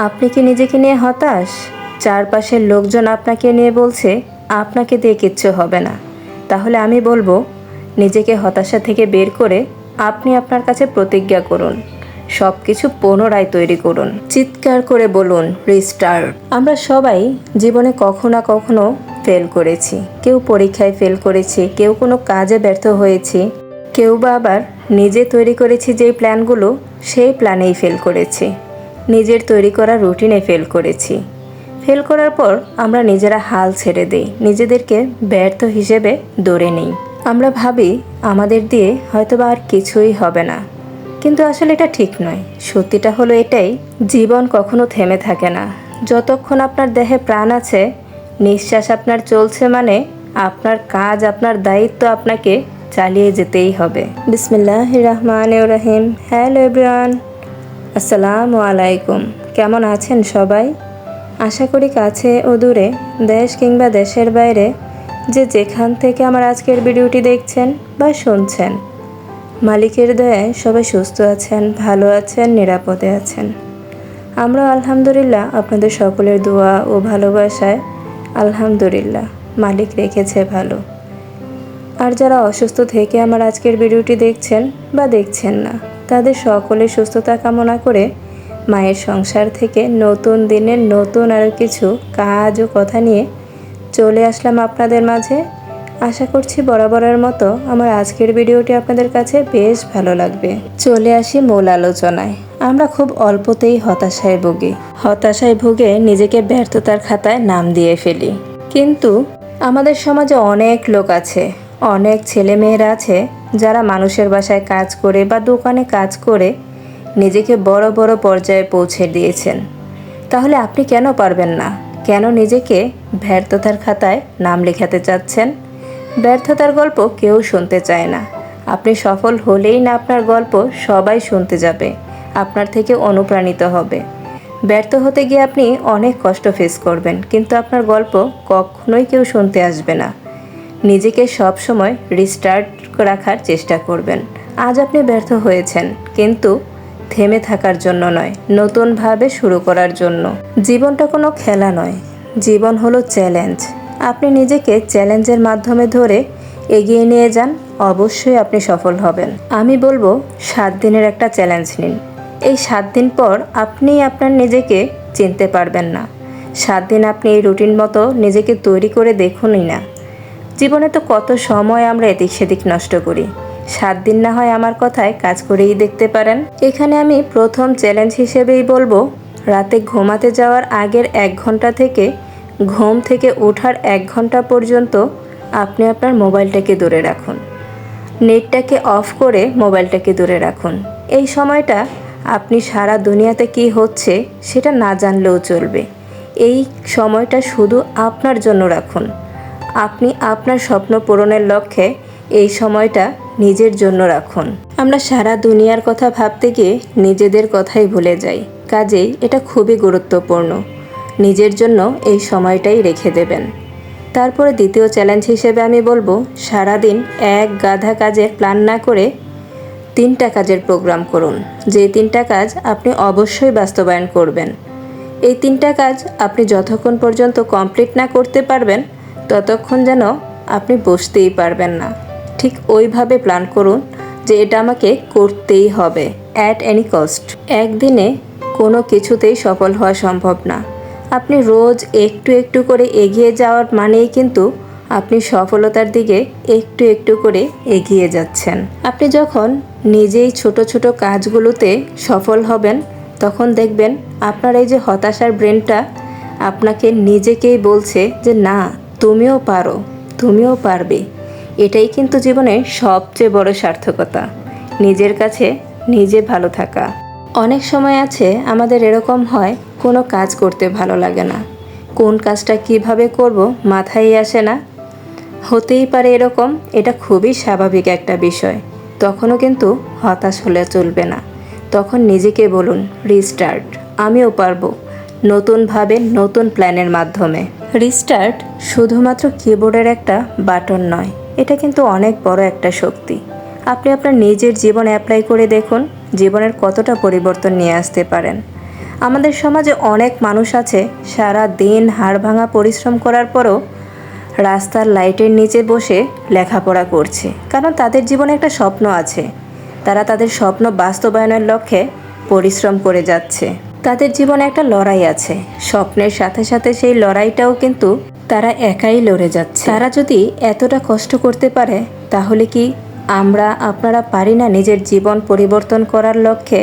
আপনি কি নিজেকে নিয়ে হতাশ? চারপাশের লোকজন আপনাকে নিয়ে বলছে আপনাকে দিয়ে কিচ্ছু হবে না। তাহলে আমি বলবো, নিজেকে হতাশা থেকে বের করে আপনি আপনার কাছে প্রতিজ্ঞা করুন, সব কিছু পুনরায় তৈরি করুন। চিৎকার করে বলুন রিস্টার্ট। আমরা সবাই জীবনে কখনো না কখনো ফেল করেছি। কেউ পরীক্ষায় ফেল করেছি, কেউ কোনো কাজে ব্যর্থ হয়েছি, কেউ বা আবার নিজে তৈরি করেছি যেই প্ল্যানগুলো, সেই প্ল্যানেই ফেল করেছি। নিজের তৈরি করা রুটিনে ফেল করেছি। ফেল করার পর আমরা নিজেরা হাল ছেড়ে দিই, নিজেদেরকে ব্যর্থ হিসেবে ধরে নিই। আমরা ভাবি আমাদের দিয়ে হয়তোবা আর কিছুই হবে না, কিন্তু আসলে এটা ঠিক নয়। সত্যিটা হলো এটাই, জীবন কখনো থেমে থাকে না। যতক্ষণ আপনার দেহে প্রাণ আছে, নিঃশ্বাস আপনার চলছে, মানে আপনার কাজ, আপনার দায়িত্ব আপনাকে চালিয়ে যেতেই হবে। বিসমিল্লাহির রহমানির রহিম। হ্যালো এভরিওয়ান, আসসালামু আলাইকুম। কেমন আছেন সবাই? আশা করি কাছে ও দূরে, দেশ কিংবা দেশের বাইরে, যে যেখান থেকে আমার আজকের ভিডিওটি দেখছেন বা শুনছেন, মালিকের দয়ায় সবাই সুস্থ আছেন, ভালো আছেন, নিরাপদে আছেন। আমরা আলহামদুলিল্লাহ আপনাদের সকলের দোয়া ও ভালোবাসায় আলহামদুলিল্লাহ মালিক রেখেছে ভালো। আর যারা অসুস্থ থেকে আমার আজকের ভিডিওটি দেখছেন বা দেখছেন না, তাদের সকলের সুস্থতা কামনা করে মায়ের সংসার থেকে নতুন দিনের নতুন আরও কিছু কাজ ও কথা নিয়ে চলে আসলাম আপনাদের মাঝে। আশা করছি বরাবরের মতো আমার আজকের ভিডিওটি আপনাদের কাছে বেশ ভালো লাগবে। চলে আসি মূল আলোচনায়। আমরা খুব অল্পতেই হতাশায় ভুগি। হতাশায় ভুগে নিজেকে ব্যর্থতার খাতায় নাম দিয়ে ফেলি। কিন্তু আমাদের সমাজে অনেক লোক আছে, অনেক ছেলেমেয়েরা আছে যারা মানুষের বাসায় কাজ করে বা দোকানে কাজ করে নিজেকে বড় বড় পর্যায়ে পৌঁছে দিয়েছেন। তাহলে আপনি কেন পারবেন না? কেন নিজেকে ব্যর্থতার খাতায় নাম লেখাতে চাচ্ছেন? ব্যর্থতার গল্প কেউ শুনতে চায় না। আপনি সফল হলেই না আপনার গল্প সবাই শুনতে যাবে, আপনার থেকে অনুপ্রাণিত হবে। ব্যর্থ হতে গিয়ে আপনি অনেক কষ্ট ফেস করবেন, কিন্তু আপনার গল্প কখনোই কেউ শুনতে আসবে না। নিজেকে সব সময় রিস্টার্ট রাখার চেষ্টা করবেন। আজ আপনি ব্যর্থ হয়েছেন, কিন্তু থেমে থাকার জন্য নয়, নতুনভাবে শুরু করার জন্য। জীবনটা কোনো খেলা নয়, জীবন হলো চ্যালেঞ্জ। আপনি নিজেকে চ্যালেঞ্জের মাধ্যমে ধরে এগিয়ে নিয়ে যান, অবশ্যই আপনি সফল হবেন। আমি বলবো 7 দিনের একটা চ্যালেঞ্জ নিন। এই 7 দিন পর আপনি আপনার নিজেকে চিনতে পারবেন না। 7 দিন আপনি এই রুটিন মতো নিজেকে তৈরি করে দেখুনই না। জীবনে তো কত সময় আমরা এদিক সেদিক নষ্ট করি। 7 দিন না হয় আমার কথায় কাজ করেই দেখতে পারেন। এখানে আমি প্রথম চ্যালেঞ্জ হিসেবেই বলবো, রাতে ঘুমাতে যাওয়ার আগের 1 ঘন্টা থেকে ঘুম থেকে ওঠার 1 ঘন্টা পর্যন্ত আপনি আপনার মোবাইলটাকে দূরে রাখুন। নেটটাকে অফ করে মোবাইলটাকে দূরে রাখুন। এই সময়টা আপনি সারা দুনিয়াতে কি হচ্ছে সেটা না জানলেও চলবে। এই সময়টা শুধু আপনার জন্য রাখুন। আপনি আপনার স্বপ্ন পূরণের লক্ষ্যে এই সময়টা নিজের জন্য রাখুন। আমরা সারা দুনিয়ার কথা ভাবতে গিয়ে নিজেদের কথাই ভুলে যাই, কাজেই এটা খুবই গুরুত্বপূর্ণ। নিজের জন্য এই সময়টাই রেখে দেবেন। তারপরে দ্বিতীয় চ্যালেঞ্জ হিসেবে আমি বলবো, সারাদিন এক গাধা কাজের প্ল্যান না করে 3টা কাজের প্রোগ্রাম করুন। যে 3টা কাজ আপনি অবশ্যই বাস্তবায়ন করবেন। এই 3টা কাজ আপনি যতক্ষণ পর্যন্ত কমপ্লিট না করতে পারবেন, ততক্ষণ যেন আপনি বসতেই পারবেন না। ঠিক ওইভাবে প্ল্যান করুন যে এটা আমাকে করতেই হবে, অ্যাট এনি কস্ট। একদিনে কোনো কিছুতেই সফল হওয়া সম্ভব না। আপনি রোজ একটু একটু করে এগিয়ে যাওয়ার মানেই কিন্তু আপনি সফলতার দিকে একটু একটু করে এগিয়ে যাচ্ছেন। আপনি যখন নিজেই ছোট ছোট কাজগুলোতে সফল হবেন, তখন দেখবেন আপনার এই যে হতাশার ব্রেনটা আপনাকে নিজেকেই বলছে যে না, তুমিও পারো, তুমিও পারবে। এটাই কিন্তু জীবনের সবচেয়ে বড় সার্থকতা, নিজের কাছে নিজে ভালো থাকা। অনেক সময় আছে আমাদের এরকম হয়, কোনো কাজ করতে ভালো লাগে না, কোন কাজটা কিভাবে করব মাথায় আসে না। হতেই পারে এরকম, এটা খুবই স্বাভাবিক একটা বিষয়। তখনও কিন্তু হতাশ হলে চলবে না। তখন নিজেকে বলুন রিস্টার্ট, আমিও পারবো, নতুনভাবে নতুন প্ল্যানের মাধ্যমে। রিস্টার্ট শুধুমাত্র কিবোর্ডের একটা বাটন নয়, এটা কিন্তু অনেক বড় একটা শক্তি। আপনি আপনার নিজের জীবনে অ্যাপ্লাই করে দেখুন, জীবনের কতটা পরিবর্তন নিয়ে আসতে পারেন। আমাদের সমাজে অনেক মানুষ আছে সারা দিন হাড় ভাঙা পরিশ্রম করার পরও রাস্তার লাইটের নিচে বসে লেখাপড়া করছে, কারণ তাদের জীবনে একটা স্বপ্ন আছে। তারা তাদের স্বপ্ন বাস্তবায়নের লক্ষ্যে পরিশ্রম করে যাচ্ছে। তাদের জীবনে একটা লড়াই আছে, স্বপ্নের সাথে সাথে সেই লড়াইটাও কিন্তু তারা একাই লড়ে যাচ্ছে। তারা যদি এতটা কষ্ট করতে পারে, তাহলে কি আপনারা পারি না নিজের জীবন পরিবর্তন করার লক্ষ্যে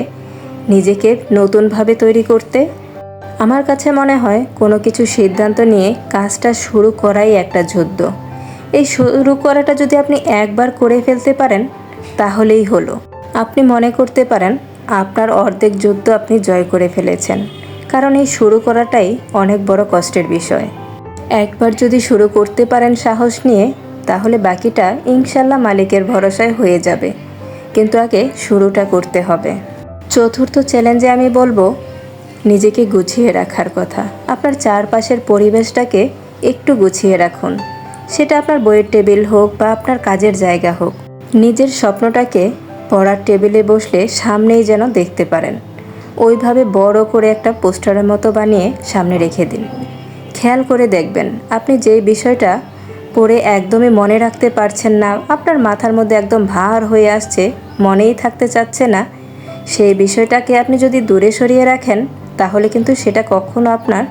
নিজেকে নতুনভাবে তৈরি করতে? আমার কাছে মনে হয় কোনো কিছু সিদ্ধান্ত নিয়ে কাজটা শুরু করাই একটা যুদ্ধ। এই শুরু করাটা যদি আপনি একবার করে ফেলতে পারেন তাহলেই হলো। আপনি মনে করতে পারেন আপনার অর্ধেক যুদ্ধ আপনি জয় করে ফেলেছেন, কারণ এই শুরু করাটাই অনেক বড় কষ্টের বিষয়। একবার যদি শুরু করতে পারেন সাহস নিয়ে, তাহলে বাকিটা ইনশাল্লাহ মালিকের ভরসায় হয়ে যাবে, কিন্তু আগে শুরুটা করতে হবে। চতুর্থ চ্যালেঞ্জে আমি বলবো নিজেকে গুছিয়ে রাখার কথা। আপনার চারপাশের পরিবেশটাকে একটু গুছিয়ে রাখুন। সেটা আপনার বইয়ের টেবিল হোক বা আপনার কাজের জায়গা হোক। নিজের স্বপ্নটাকে পড়ার টেবিলে বসলে সামনেই যেন দেখতে পারেন। ওইভাবে বড় করে একটা পোস্টারের মতো বানিয়ে সামনে রেখে দিন। খেয়াল করে দেখবেন আপনি যেই বিষয়টা পড়ে একদমই মনে রাখতে পারছেন না, আপনার মাথার মধ্যে একদম ভার হয়ে আসছে, মনেই থাকতে চাচ্ছে না, সেই বিষয়টাকে আপনি যদি দূরে সরিয়ে রাখেন তাহলে কিন্তু সেটা কখনো আপনার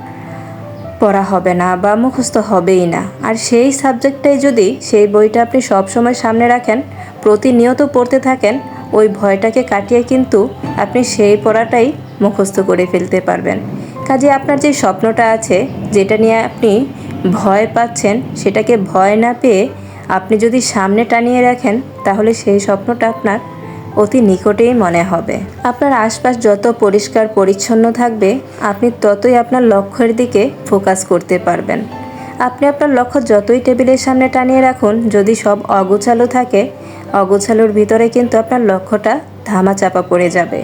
পড়া হবে না বা মুখস্থ হবেই না। আর সেই সাবজেক্টটাই যদি সেই বইটা আপনি সবসময় সামনে রাখেন, প্রতিনিয়ত পড়তে থাকেন, ওই ভয়টাকে কাটিয়ে কিন্তু আপনি সেই পড়াটাই মুখস্থ করে ফেলতে পারবেন। কাজে আপনার যে স্বপ্নটা আছে, যেটা নিয়ে আপনি ভয় পাচ্ছেন, সেটাকে ভয় না পেয়ে আপনি যদি সামনে টানিয়ে রাখেন, তাহলে সেই স্বপ্নটা আপনার অতি নিকটেই মনে হবে। আপনার আশপাশ যত পরিষ্কার পরিচ্ছন্ন থাকবে, আপনি ততই আপনার লক্ষ্যের দিকে ফোকাস করতে পারবেন। আপনি আপনার লক্ষ্য যতই টেবিলের সামনে টানিয়ে রাখুন, যদি সব অগোছালো থাকে, অগোছালোর ভিতরে কিন্তু আপনার লক্ষ্যটা ধামাচাপা পড়ে যাবে।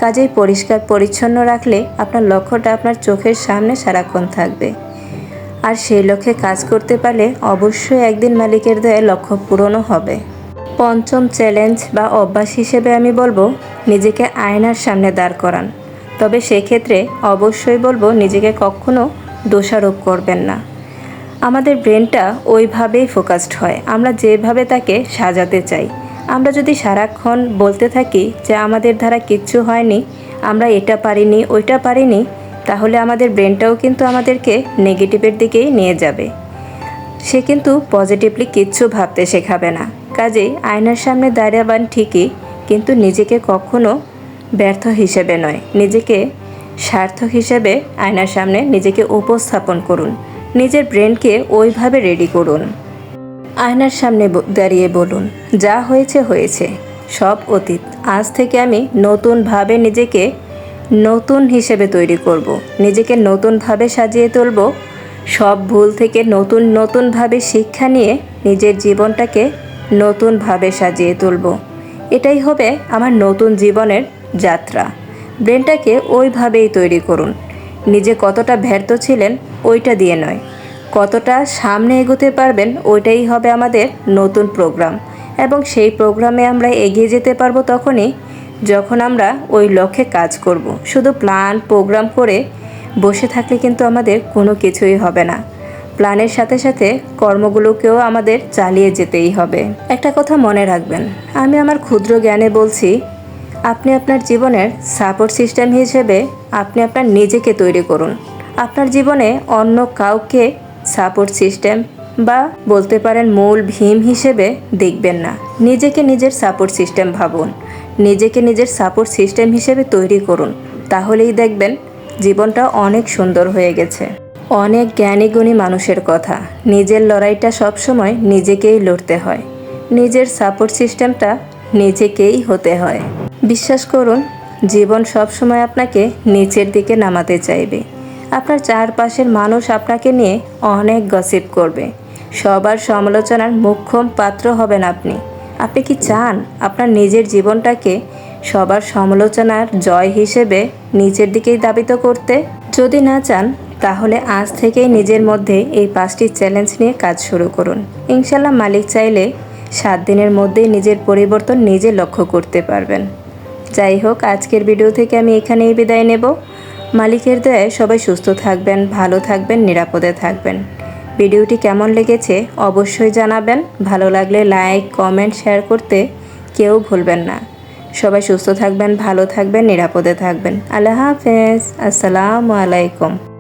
কাজেই পরিষ্কার পরিচ্ছন্ন রাখলে আপনার লক্ষ্যটা আপনার চোখের সামনে সারাক্ষণ থাকবে। আর সেই লক্ষ্যে কাজ করতে পারলে অবশ্যই একদিন মালিকের দয়ায় লক্ষ্য পূরণও হবে। পঞ্চম চ্যালেঞ্জ বা অভ্যাস হিসেবে আমি বলবো নিজেকে আয়নার সামনে দাঁড় করান। তবে সেক্ষেত্রে অবশ্যই বলবো নিজেকে কখনো দোষারোপ করবেন না। আমাদের ব্রেনটা ওইভাবেই ফোকাসড হয়, আমরা যেভাবে তাকে সাজাতে চাই। আমরা যদি সারাক্ষণ বলতে থাকি যে আমাদের দ্বারা কিচ্ছু হয়নি, আমরা এটা পারিনি, ওইটা পারিনি, তাহলে আমাদের ব্রেনটাও কিন্তু আমাদেরকে নেগেটিভের দিকেই নিয়ে যাবে। সে কিন্তু পজিটিভলি কিচ্ছু ভাবতে শেখাবে না। কাজেই আয়নার সামনে দাঁড়াবেন ঠিকই, কিন্তু নিজেকে কখনো ব্যর্থ হিসেবে নয়, নিজেকে সার্থক হিসেবে আয়নার সামনে নিজেকে উপস্থাপন করুন। নিজের ব্রেনকে ওইভাবে রেডি করুন। আয়নার সামনে দাঁড়িয়ে বলুন, যা হয়েছে হয়েছে, সব অতীত। আজ থেকে আমি নতুনভাবে নিজেকে নতুন হিসেবে তৈরি করব, নিজেকে নতুনভাবে সাজিয়ে তুলব। সব ভুল থেকে নতুনভাবে শিক্ষা নিয়ে নিজের জীবনটাকে নতুনভাবে সাজিয়ে তুলব। এটাই হবে আমার নতুন জীবনের যাত্রা। ব্রেনটাকে ওইভাবেই তৈরি করুন। নিজে কতটা ব্যর্থ ছিলেন ওইটা দিয়ে নয়, কতটা সামনে এগোতে পারবেন ওইটাই হবে আমাদের নতুন প্রোগ্রাম। এবং সেই প্রোগ্রামে আমরা এগিয়ে যেতে পারবো তখনই যখন আমরা ওই লক্ষ্যে কাজ করব। শুধু প্ল্যান প্রোগ্রাম করে বসে থাকলে কিন্তু আমাদের কোনো কিছুই হবে না। প্ল্যানের সাথে সাথে কর্মগুলোকেও আমাদের চালিয়ে যেতেই হবে। একটা কথা মনে রাখবেন, আমি আমার ক্ষুদ্র জ্ঞানে বলছি, আপনি আপনার জীবনের সাপোর্ট সিস্টেম হিসেবে আপনি আপনার নিজেকে তৈরি করুন। আপনার জীবনে অন্য কাউকে সাপোর্ট সিস্টেম বা বলতে পারেন মূল ভীম হিসেবে দেখবেন না। নিজেকে নিজের সাপোর্ট সিস্টেম ভাবুন, নিজেকে নিজের সাপোর্ট সিস্টেম হিসেবে তৈরি করুন। তাহলেই দেখবেন জীবনটা অনেক সুন্দর হয়ে গেছে। অনেক জ্ঞানী গুণী মানুষের কথা, নিজের লড়াইটা সবসময় নিজেকেই লড়তে হয়, নিজের সাপোর্ট সিস্টেমটা নিজেকেই হতে হয়। বিশ্বাস করুন, জীবন সবসময় আপনাকে নিচের দিকে নামাতে চাইবে। আপনার চারপাশের মানুষ আপনাকে নিয়ে অনেক গসিপ করবে, সবার সমালোচনার মোক্ষম পাত্র হবেন আপনি। আপনি কি চান আপনার নিজের জীবনটাকে সবার সমালোচনার জয় হিসেবে নিচের দিকেই ধাবিত করতে? যদি না চান, তাহলে আজ থেকেই নিজের মধ্যে এই 5টি চ্যালেঞ্জ নিয়ে কাজ শুরু করুন। ইনশাল্লাহ মালিক চাইলে 7 দিনের মধ্যেই নিজের পরিবর্তন নিজে লক্ষ্য করতে পারবেন। যাই হোক, আজকের ভিডিও থেকে আমি এখানেই বিদায় নেব। মালিকের দয়ায় সবাই সুস্থ থাকবেন, ভালো থাকবেন, নিরাপদে থাকবেন। ভিডিওটি কেমন লেগেছে অবশ্যই জানাবেন। ভালো লাগলে লাইক, কমেন্ট, শেয়ার করতে কেউ ভুলবেন না। সবাই সুস্থ থাকবেন, ভালো থাকবেন, নিরাপদে থাকবেন। আল্লাহ হাফেজ। আসসালামু আলাইকুম।